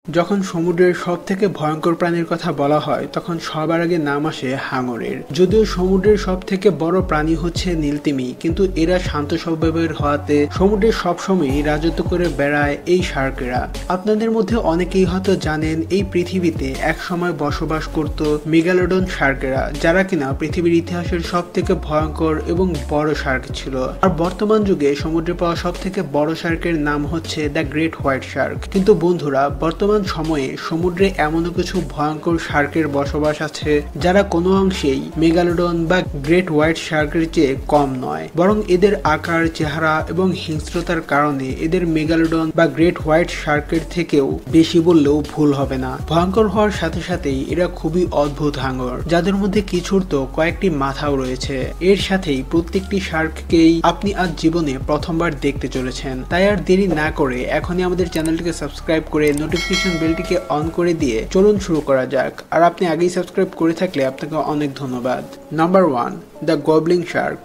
যখন সমুদ্রের সবথেকে ভয়ঙ্কর প্রাণীর কথা বলা হয় তখন সবার আগে নাম আসে হাঙরের। যদিও সমুদ্রের সবথেকে বড় প্রাণী হচ্ছে নীলতিমি, কিন্তু এরা শান্ত স্বভাবের হওয়াতে সমুদ্রে সবসময়ই রাজত্ব করে বেড়ায় এই শার্কেরা। আপনাদের মধ্যে অনেকেই হয়তো জানেন এই পৃথিবীতে এক সময় বসবাস করত মেগালোডন শার্কেরা, যারা কিনা পৃথিবীর ইতিহাসের সবথেকে ভয়ঙ্কর এবং বড় শার্ক ছিল। আর বর্তমান যুগে সমুদ্রে পাওয়া সবথেকে বড় শার্কের নাম হচ্ছে দ্য গ্রেট হোয়াইট শার্ক। কিন্তু বন্ধুরা, বর্তমান সময়ে সমুদ্রে এমনও কিছু ভয়ঙ্কর শার্কের বসবাস আছে যারা কোনো অংশেই মেগালোডন বা গ্রেট হোয়াইট শার্কের চেয়ে কম নয়, বরং এদের আকার, চেহারা এবং হিংস্রতার কারণে এদের মেগালোডন বা গ্রেট হোয়াইট শার্কের থেকেও বেশি বললেও ভুল হবে না। ভয়ঙ্কর হওয়ার সাথে সাথেই এরা খুবই অদ্ভুত হাঙর, যাদের মধ্যে কিছুর তো কয়েকটি মাথাও রয়েছে। এর সাথেই প্রত্যেকটি শার্ককেই আপনি আজ জীবনে প্রথমবার দেখতে চলেছেন। তাই আর দেরি না করে এখনই আমাদের চ্যানেলটিকে সাবস্ক্রাইব করে নোটিফিকেশন বেলটিকে অন করে দিয়ে চলুন শুরু করা যাক। আর আপনি আগেই সাবস্ক্রাইব করে থাকলে আপনাকে অনেক ধন্যবাদ। Number 1, the goblin shark.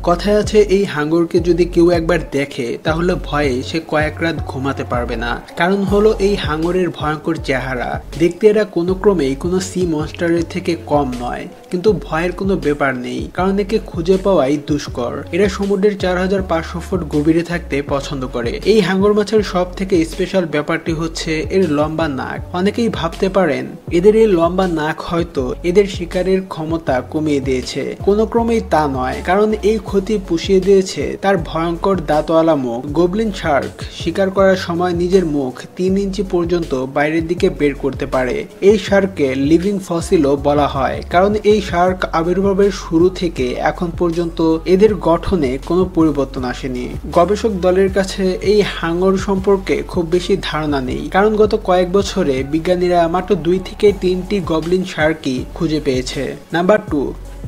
কথায় আছে এই হাঙরকে যদি কেউ একবার দেখে তাহলে ভয়ে সে কয়েক রাত ঘুমাতে পারবে না। কারণ হলো এই হাঙরের ভয়ঙ্কর চেহারা। দেখতে এরা কোনো ক্রমেই কোনো সি মনস্টারের থেকে কম নয়, কিন্তু ভয়ের কোনো ব্যাপার নেই, কারণ একে খুঁজে পাওয়াই দুষ্কর। এরা সমুদ্রের 4500 ফুট গভীরে থাকতে পছন্দ করে। এই হাঙর মাছের সব থেকে স্পেশাল ব্যাপারটি হচ্ছে এর লম্বা নাক। অনেকেই ভাবতে পারেন এদের এই লম্বা নাক হয়তো এদের শিকারের ক্ষমতা কমিয়ে দিয়েছে। কোনো ক্রমেই তা নয়, কারণ এই ক্ষতি পুষিয়ে দিয়েছে তার ভয়ঙ্কর দাঁতওয়ালা মুখ। গবলিন শার্ক শিকার করার সময় নিজের মুখ 3 ইঞ্চি পর্যন্ত বাইরের দিকে বের করতে পারে। এই শার্ককে লিভিং ফসিলও বলা হয়, কারণ এই শার্ক আবির্ভাবের শুরু থেকে এখন পর্যন্ত এদের গঠনে কোনো পরিবর্তন আসেনি। গবেষক দলের কাছে এই হাঙর সম্পর্কে খুব বেশি ধারণা নেই, কারণ গত কয়েক বছরে বিজ্ঞানীরা মাত্র 2 থেকে 3টি গবলিন শার্কই খুঁজে পেয়েছে। Number 2,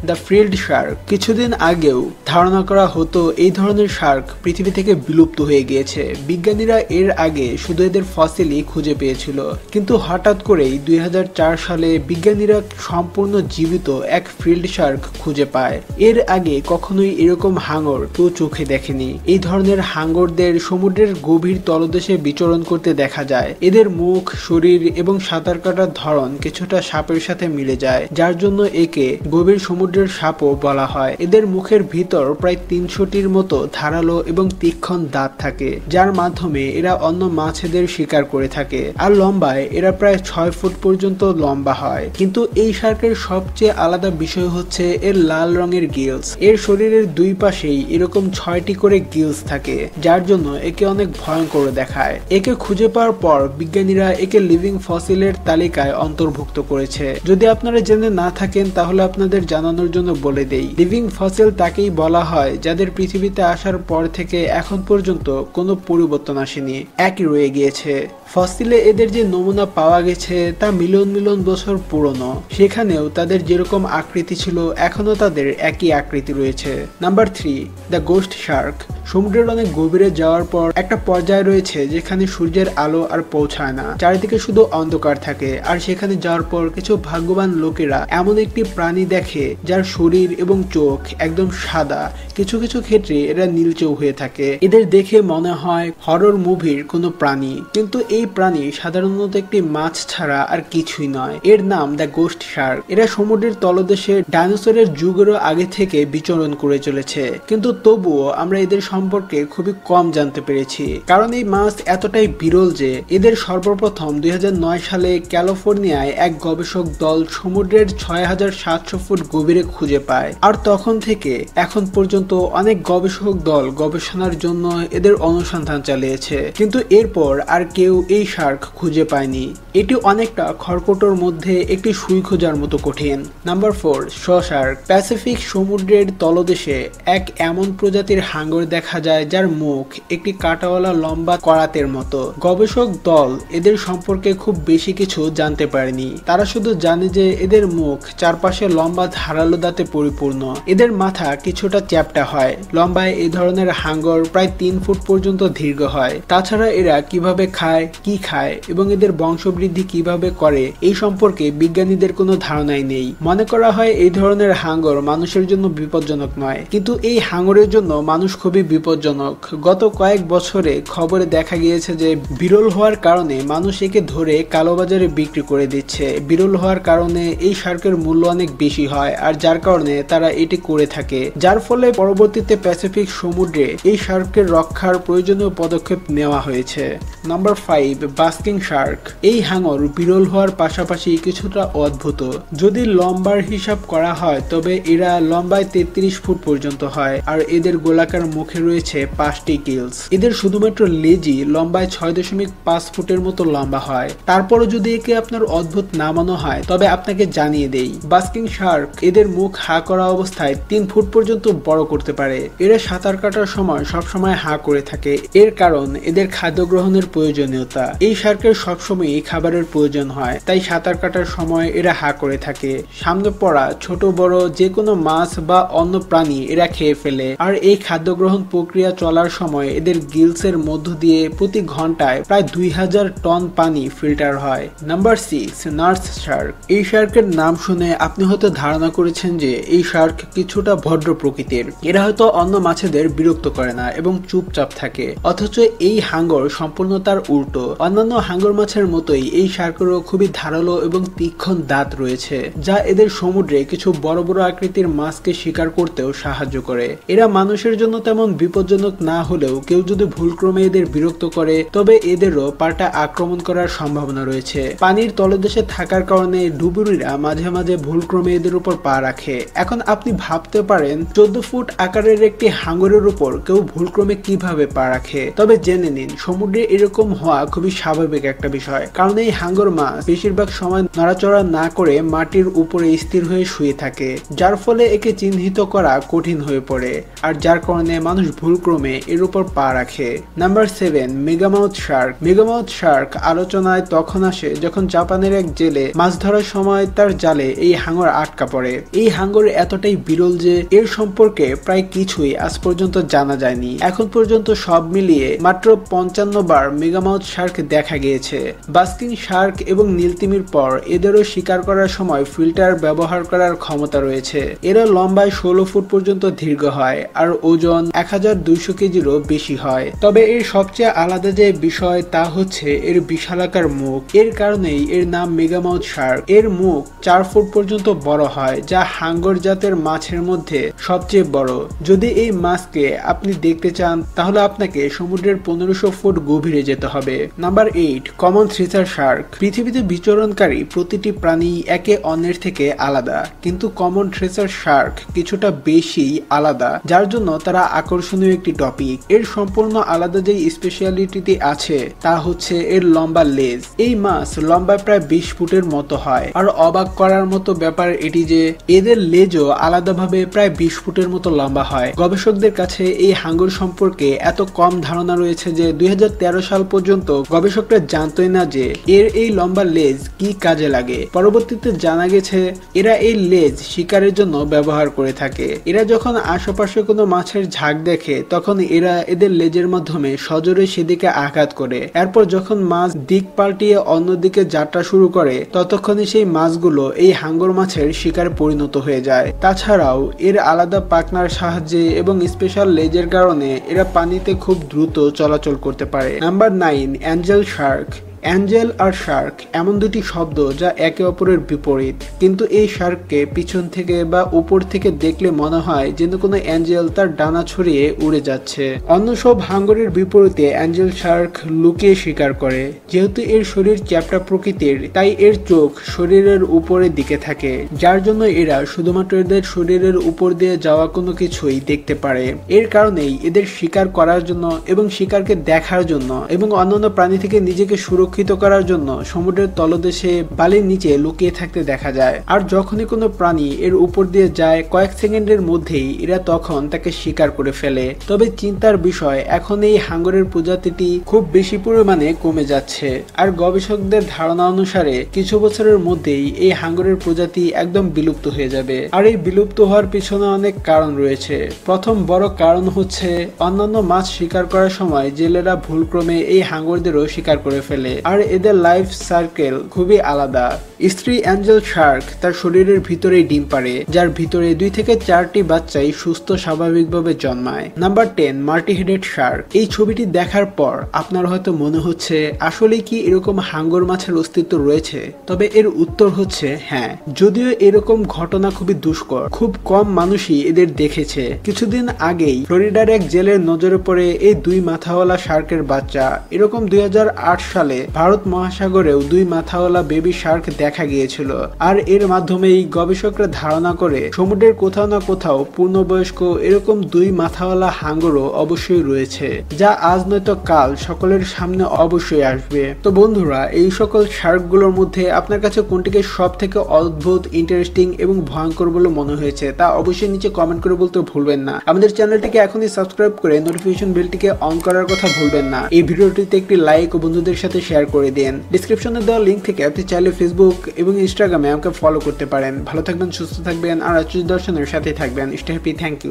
the frilled shark. কিছুদিন আগেও ধারণা করা হতো এই ধরনের শার্ক পৃথিবী থেকে বিলুপ্ত হয়ে গিয়েছে। বিজ্ঞানীরা এর আগে শুধু এদের ফসিলই খুঁজে পেয়েছিল, কিন্তু হঠাৎ করেই 2004 সালে বিজ্ঞানীরা সম্পূর্ণ জীবিত এক ফ্রিল্ড শার্ক খুঁজে পায়। এর আগে কখনোই এরকম হাঙর কেউ চোখে দেখেনি। এই ধরনের হাঙরদের সমুদ্রের গভীর তলদেশে বিচরণ করতে দেখা যায়। এদের মুখ, শরীর এবং সাঁতার কাটার ধরন কিছুটা সাপের সাথে মিলে যায়, যার জন্য একে গভীর সমুদ্রের সাপও বলা হয়। এদের মুখের ভিতর প্রায় 300টির মতো ধারালো এবং তীক্ষ্ণ দাঁত থাকে, যার মাধ্যমে এরা অন্য মাছেদের শিকার করে থাকে। আর লম্বায় এরা প্রায় 6 ফুট পর্যন্ত লম্বা হয়। কিন্তু এই শার্কের সবচেয়ে আলাদা বিষয় হচ্ছে এর লাল রঙের গিলস। এর শরীরের দুই পাশেই এরকম 6টি করে গিলস থাকে, যার জন্য একে অনেক ভয়ঙ্কর দেখায়। একে খুঁজে পাওয়ার পর বিজ্ঞানীরা একে লিভিং ফসিলের তালিকায় অন্তর্ভুক্ত করেছে। যদি আপনারা জেনে না থাকেন তাহলে আপনাদের জানানোর জন্য বলে দেই, লিভিং ফসিল তাকেই বলা হয় যাদের পৃথিবীতে আসার পর থেকে এখন পর্যন্ত কোনো পরিবর্তন আসেনি, একই রয়ে গিয়েছে। ফসিলে এদের যে নমুনা পাওয়া গেছে তা মিলিয়ন মিলিয়ন বছর পুরনো। সেখানেও তাদের যেরকম আকৃতি ছিল এখনো তাদের একই আকৃতি রয়েছে। Number 3, the ghost Shark. সমুদ্রের অনেক গভীরে যাওয়ার পর একটা পর্যায় রয়েছে যেখানে সূর্যের আলো আর পৌঁছায় না, চারিদিকে শুধু অন্ধকার থাকে। আর সেখানে যাওয়ার পর কিছু ভাগ্যবান লোকেরা এমন একটি প্রাণী দেখে যার শরীর এবং চোখ একদম সাদা, কিছু কিছু ক্ষেত্রে এরা নীলচেও হয়ে থাকে। এদের দেখে মনে হয় হরর মুভির কোনো প্রাণী, কিন্তু এই প্রাণী সাধারণত একটি মাছ ছাড়া আর কিছুই নয়। এর নাম দ্য গোস্ট শার্ক। এরা সমুদ্রের তলদেশে ডাইনোসরের যুগেরও আগে থেকে বিচরণ করে চলেছে, কিন্তু তবুও আমরা এদের সম্পর্কে খুবই কম জানতে পেরেছি, কারণ এই মাছ এতটাই বিরল যে এদের সর্বপ্রথম 2009 সালে ক্যালিফোর্নিয়ায় এক গবেষক দল সমুদ্রের 6700 ফুট গভীরে খুঁজে পায়। আর তখন থেকে এখন পর্যন্ত অনেক গবেষক দল গবেষণার জন্য এদের অনুসন্ধান চালিয়েছে, কিন্তু এরপর আর কেউ এই শার্ক খুঁজে পায়নি। এটি অনেকটা খড়কুটোর মধ্যে একটি সুই খোঁজার মতো কঠিন। নাম্বার 4, শ শার্ক। প্যাসিফিক সমুদ্রের তলদেশে এক এমন প্রজাতির হাঙর দেখা যায় যার মুখ একটি কাঁটাওয়ালা লম্বা করাতের মতো। গবেষক দল এদের সম্পর্কে খুব বেশি কিছু জানতে পারেনি। তারা শুধু জানে যে এদের মুখ চারপাশে লম্বা ধারালো দাঁতে পরিপূর্ণ। এদের মাথা কিছুটা চ্যাপ্টা হয়। লম্বায় এই ধরনের হাঙর প্রায় 3 ফুট পর্যন্ত দীর্ঘ হয়। তাছাড়া এরা কিভাবে খায়, কি খায় এবং এদের বংশবৃদ্ধি কিভাবে করে এই সম্পর্কে বিজ্ঞানীদের কোনো ধারণাই নেই। মনে করা হয় এই ধরনের হাঙর মানুষের জন্য বিপজ্জনক নয়, কিন্তু এই হাঙরের জন্য মানুষ খুবই বিপজ্জনক। গত কয়েক বছরে খবরে দেখা গিয়েছে যে বিরল হওয়ার কারণে মানুষ একে ধরে কালোবাজারে বিক্রি করে দিচ্ছে। বিরল হওয়ার কারণে এই শার্কের মূল্য অনেক বেশি হয়, আর যার কারণে তারা এটি করে থাকে, যার ফলে পরবর্তীতে প্যাসিফিক সমুদ্রে এই শার্কের রক্ষার প্রয়োজনীয় পদক্ষেপ নেওয়া হয়েছে। Number 5, basking Shark. এই হাঙর বিরল হওয়ার পাশাপাশি কিছুটা অদ্ভুত। যদি লম্বার হিসাব করা হয় তবে এরা লম্বায় 33 ফুট পর্যন্ত হয়, আর এদের গোলাকার মুখে রয়েছে 5টি গিলস। এদের শুধুমাত্র লেজই লম্বায় 6.5 ফুটের মতো লম্বা হয়। তারপরও যদি একে আপনার অদ্ভুত না মনে হয় তবে আপনাকে জানিয়ে দেই, বাস্কিং শার্ক এদের মুখ হা করা অবস্থায় 3 ফুট পর্যন্ত বড় করতে পারে। এরা সাঁতার কাটার সময় সবসময় হা করে থাকে, এর কারণ এদের খাদ্য গ্রহণের প্রয়োজনীয়তা। এই শার্কের সবসময়ই খাবারের প্রয়োজন হয়, তাই সাঁতার কাটার সময় এরা হা করে থাকে। সামনে পড়া ছোট বড় যে কোনো মাছ বা অন্য প্রাণী এরা খেয়ে ফেলে, আর এই খাদ্য গ্রহণ প্রক্রিয়া চলার সময় এদের গিলসের মধ্য দিয়ে প্রতি ঘন্টায় প্রায় 2000 টন পানি ফিল্টার হয়। Number 6, nurse Shark. এই শার্কের নাম শুনে আপনি হয়তো ধারণা করেছেন যে এই শার্ক কিছুটা ভদ্র প্রকৃতির। এরা হয়তো অন্য মাছেদের বিরক্ত করে না এবং চুপচাপ থাকে, অথচ এই হাঙ্গর সম্পূর্ণ তার উল্টো। অন্যান্য হাঙ্গর মাছের মতোই এই শার্কেরও খুবই ধারালো এবং তীক্ষ্ণ দাঁত রয়েছে, যা এদের সমুদ্রে কিছু বড় বড় আকৃতির মাছকে শিকার করতেও সাহায্য করে। এরা মানুষের জন্য তেমন বিপজ্জনক না হলেও কেউ যদি ভুলক্রমে এদের বিরক্ত করে তবে এদেরও পাল্টা আক্রমণ করার সম্ভাবনা রয়েছে। পানির তলদেশে থাকার কারণে ডুবুরিরা মাঝে মাঝে ভুলক্রমে এদের উপর পা রাখে। এখন আপনি ভাবতে পারেন 14 ফুট আকারের একটি হাঙ্গরের উপর কেউ ভুলক্রমে কিভাবে পা রাখে, তবে জেনে নিন সমুদ্রে এরকম হওয়া খুবই স্বাভাবিক একটা বিষয়, কারণ এই হাঙ্গর মাছ বেশিরভাগ সময় নড়াচড়া না করে মাটির উপরে স্থির হয়ে শুয়ে থাকে, যার ফলে একে চিহ্নিত করা কঠিন হয়ে পড়ে, আর যার কারণে মানুষ ভুলক্রমে এর উপর পা রাখে। Number 7, megamouth shark. Megamouth shark আলোচনায় তখন আসে যখন জাপানের এক জেলে মাছ ধরার সময় তার জালে এই হাঙ্গর আটকা পড়ে। এই হাঙ্গর এতটাই বিরল যে এর সম্পর্কে প্রায় কিছুই আজ পর্যন্ত জানা যায়নি। এখন পর্যন্ত সব মিলিয়ে মাত্র 55 বার মেগামাউথ শার্ক দেখা গিয়েছে। বাস্কিং শার্ক এবং নীলতিমির পর এদেরও শিকার করার সময় ফিল্টার ব্যবহার করার ক্ষমতা রয়েছে। এরা লম্বায় 16 ফুট পর্যন্ত দীর্ঘ হয়, আর ওজন 1200 কেজিরও বেশি হয়। তবে এর সবচেয়ে আলাদা যে বিষয় তা হচ্ছে এর বিশালাকার মুখ। এর কারণেই এর নাম মেগামাউথ শার্ক। এর মুখ 4 ফুট পর্যন্ত বড় হয়, যা হাঙ্গর জাতের মাছের মধ্যে সবচেয়ে বড়। যদি এই মাছকে আপনি দেখতে চান তাহলে আপনাকে সমুদ্রের 1500 ফুট গভীরে যেতে হবে। Number 8, common থ্রেসার Shark. পৃথিবীতে বিচরণকারী প্রতিটি প্রাণী একে অন্যের থেকে আলাদা, কিন্তু কমন থ্রেসার শার্ক কিছুটা বেশি আলাদা, যার জন্য তারা আকর্ষণীয় একটি টপিক। এর সম্পূর্ণ আলাদা যে স্পেশালিটি আছে তা হচ্ছে এর লম্বা লেজ। এই মাছ লম্বায় প্রায় 20 ফুটের মতো হয়, আর অবাক করার মতো ব্যাপার এটি যে এদের লেজও আলাদাভাবে প্রায় 20 ফুটের মতো লম্বা হয়। গবেষকদের কাছে এই হাঙ্গর সম্পর্কে এত কম ধারণা রয়েছে যে 2013 সাল পর্যন্ত গবেষকরা জানতই না যে এর এই লম্বা লেজ কি কাজে লাগে। পরবর্তীতে জানা গেছে এরা এই লেজ শিকারের জন্য ব্যবহার করে থাকে। এরা যখন আশেপাশে কোনো মাছের ঝাঁক দেখে তখন এরা এদের লেজের মাধ্যমে সজোরে সেদিকে আঘাত করে। এরপর যখন মাছ দিক পাল্টিয়ে অন্যদিকে যাত্রা শুরু করে ততক্ষণে সেই মাছগুলো এই হাঙ্গর মাছের শিকারে পরিণত হয়ে যায়। তাছাড়াও এর আলাদা পাখনার সাহায্যে এবং স্পেশাল লেজের কারণে এরা পানিতে খুব দ্রুত চলাচল করতে পারে। Number 9, Angel Shark. অ্যাঞ্জেল আর শার্ক এমন দুটি শব্দ যা একে অপরের বিপরীত, কিন্তু এই শার্ককে পিছন থেকে বা উপর থেকে দেখলে মনে হয় যেন কোনো অ্যাঞ্জেল তার ডানা ছড়িয়ে উড়ে যাচ্ছে। অন্য সব হাঙ্গরের বিপরীতে অ্যাঞ্জেল শার্ক লুকিয়ে শিকার করে। যেহেতু এর শরীর চ্যাপ্টা প্রকৃতির, তাই এর চোখ শরীরের উপরের দিকে থাকে, যার জন্য এরা শুধুমাত্র এদের শরীরের উপর দিয়ে যাওয়া কোনো কিছুই দেখতে পারে। এর কারণেই এদের শিকার করার জন্য এবং শিকারকে দেখার জন্য এবং অন্যান্য প্রাণী থেকে নিজেকে সুরক্ষিত করার জন্য সমুদ্রের তলদেশে বালির নিচে লুকিয়ে থাকতে দেখা যায়। আর যখনই কোনো প্রাণী এর উপর দিয়ে যায় কয়েক সেকেন্ডের মধ্যেই এরা তখন তাকে শিকার করে ফেলে। তবে চিন্তার বিষয়, এখন এই হাঙ্গরের প্রজাতিটি খুব বেশি পরিমাণে কমে যাচ্ছে, আর গবেষকদের ধারণা অনুসারে কিছু বছরের মধ্যেই এই হাঙ্গরের প্রজাতি একদম বিলুপ্ত হয়ে যাবে। আর এই বিলুপ্ত হওয়ার পিছনে অনেক কারণ রয়েছে। প্রথম বড় কারণ হচ্ছে অন্যান্য মাছ শিকার করার সময় জেলেরা ভুলক্রমে এই হাঙ্গরদেরও শিকার করে ফেলে। আর এদের লাইফ সার্কেল খুবই আলাদা। স্ত্রী অ্যাঞ্জেল শার্ক তার শরীরের ভিতরেই ডিম পারে, যার ভিতরে 2 থেকে 4টি বাচ্চাই সুস্থ স্বাভাবিকভাবে জন্মায়। Number 10, multi headed Shark. এই ছবিটি দেখার পর আপনার হয়তো মনে হচ্ছে আসলে কি এরকম হাঙ্গর মাছের অস্তিত্ব রয়েছে? তবে এর উত্তর হচ্ছে হ্যাঁ, যদিও এরকম ঘটনা খুবই দুষ্কর, খুব কম মানুষই এদের দেখেছে। কিছুদিন আগেই ফ্লোরিডার এক জেলের নজরে পড়ে এই 2 মাথাওয়ালা শার্কের বাচ্চা। এরকম 2008 সালে ভারত মহাসাগরেও 2 মাথাওয়ালা বেবি শার্ক দেখা গিয়েছিল। আর এর মাধ্যমেই গবেষকরা ধারণা করে সমুদ্রের কোথাও না কোথাও পূর্ণবয়স্ক এরকম 2 মাথাওয়ালা হাঙ্গরও অবশ্যই রয়েছে, যা আজ নয়তো কাল সকলের সামনে অবশ্যই আসবে। তো বন্ধুরা, এই সকল শার্কগুলোর মধ্যে আপনার কাছে কোনটিকে সব থেকে অদ্ভুত, ইন্টারেস্টিং এবং ভয়ঙ্কর বলে মনে হয়েছে তা অবশ্যই নিচে কমেন্ট করে বলতে ভুলবেন না। আমাদের চ্যানেলটিকে এখনই সাবস্ক্রাইব করে নোটিফিকেশন বেলটিকে অন করার কথা ভুলবেন না। এই ভিডিওটিতে একটি লাইক ও বন্ধুদের সাথে শেয়ার করে দিন। ডেসক্রিপশনে দেওয়া লিংক থেকে আপনি চাইলে ফেসবুক এবং ইনস্টাগ্রামে আমাকে ফলো করতে পারেন। ভালো থাকবেন, সুস্থ থাকবেন আর আশ্চর্য দর্শনের সাথে থাকবেন। Stay happy, thank you.